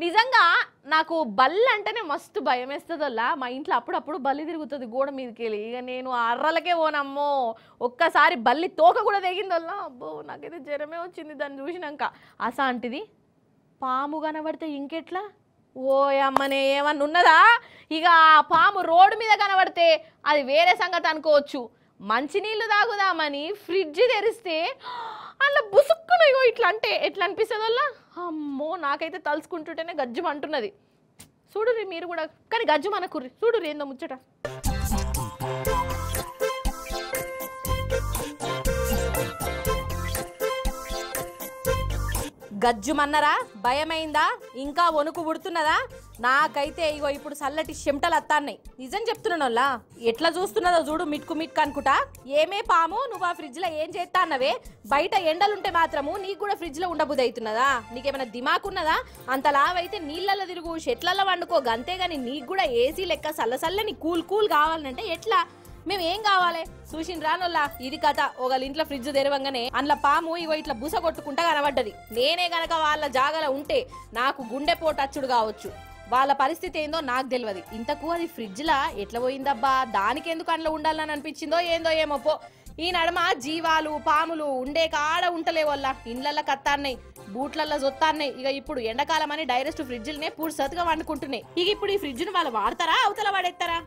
నిజంగా నాకు బల్లి అంటేనే మస్తు భయం వేస్తుందల్లా. మా ఇంట్లో అప్పుడప్పుడు బల్లి తిరుగుతుంది గోడ మీదకెళ్ళి. ఇక నేను ఆ అర్రలకే పోనమ్మో. ఒక్కసారి బల్లి తోక కూడా తెగిందల్లా, అబ్బో నాకైతే జ్వరమే వచ్చింది దాన్ని చూసినాక. అసాంటిది పాము కనబడితే ఇంకెట్లా? ఓయమ్మనే ఏమన్నా ఉన్నదా? ఇక ఆ పాము రోడ్డు మీద కనబడితే అది వేరే సంగతి అనుకోవచ్చు. మంచినీళ్ళు తాగుదామని ఫ్రిడ్జ్ తెరిస్తే అలా బుసుక్కున ఇట్లా అంటే ఎట్లా అనిపిస్తుంది వల్ల. అమ్మో నాకైతే తలుచుకుంటుంటేనే గజ్జు అంటున్నది. చూడుర్రి మీరు కూడా, కానీ గజ్జు మనకుర్రి చూడుర్రి ఏందో ముచ్చట. గజ్జుమన్నరా? భయమైందా? ఇంకా వణుకు పుడుతున్నదా? నాకైతే ఇగో ఇప్పుడు చల్లటి చెమటలు అత్తాన్నాయి. నిజం చెప్తున్నానోళ్ళ. ఎట్లా చూస్తున్నదో చూడు, మిట్కు మిట్కు అనుకుంటా. ఏమే పాము, నువ్వు ఆ ఫ్రిడ్జ్ లో ఏం చేస్తా అన్నవే? బయట ఎండలుంటే మాత్రము నీకు కూడా ఫ్రిడ్జ్ లో ఉండబుద్ధి అవుతున్నదా? నీకేమైనా దిమాకున్నదా? అంత లావైతే నీళ్ళల్లో తిరుగు, చెట్లలో వండుకో, గంతేగాని నీకు కూడా ఏసీ లెక్క చల్లసల్లని కూల్ కూల్ కావాలంటే ఎట్లా? మేము ఏం కావాలి చూసిన రానోల్లా. ఇది కథ. ఒకళ్ళ ఇంట్లో ఫ్రిడ్జ్ తెరవంగానే అందులో పాము ఇగో ఇట్లా బుస కొట్టుకుంటా కనబడ్డది. నేనే గనక వాళ్ళ జాగలో ఉంటే నాకు గుండెపోటు అచ్చుడు కావచ్చు. వాళ్ళ పరిస్థితి ఏందో నాకు తెలియదు. ఇంతకు అది ఫ్రిడ్జ్లా ఎట్లా పోయిందబ్బా? దానికి ఎందుకు అందులో ఉండాలని అనిపించిందో ఏందో ఏమో పో. ఈ నడమ జీవాలు పాములు ఉండే కాడ ఉంటలే వల్ల ఇండ్లల్లో కత్తాన్నాయి, బూట్లల్లో జొత్తాన్నాయి. ఇక ఇప్పుడు ఎండాకాలం అని డైరెక్ట్ ఫ్రిడ్జ్లనే పూర్తి సతుగా వండుకుంటున్నాయి. ఇక ఇప్పుడు ఈ ఫ్రిడ్జ్ను వాళ్ళు వాడతారా అవతల వాడేస్తారా?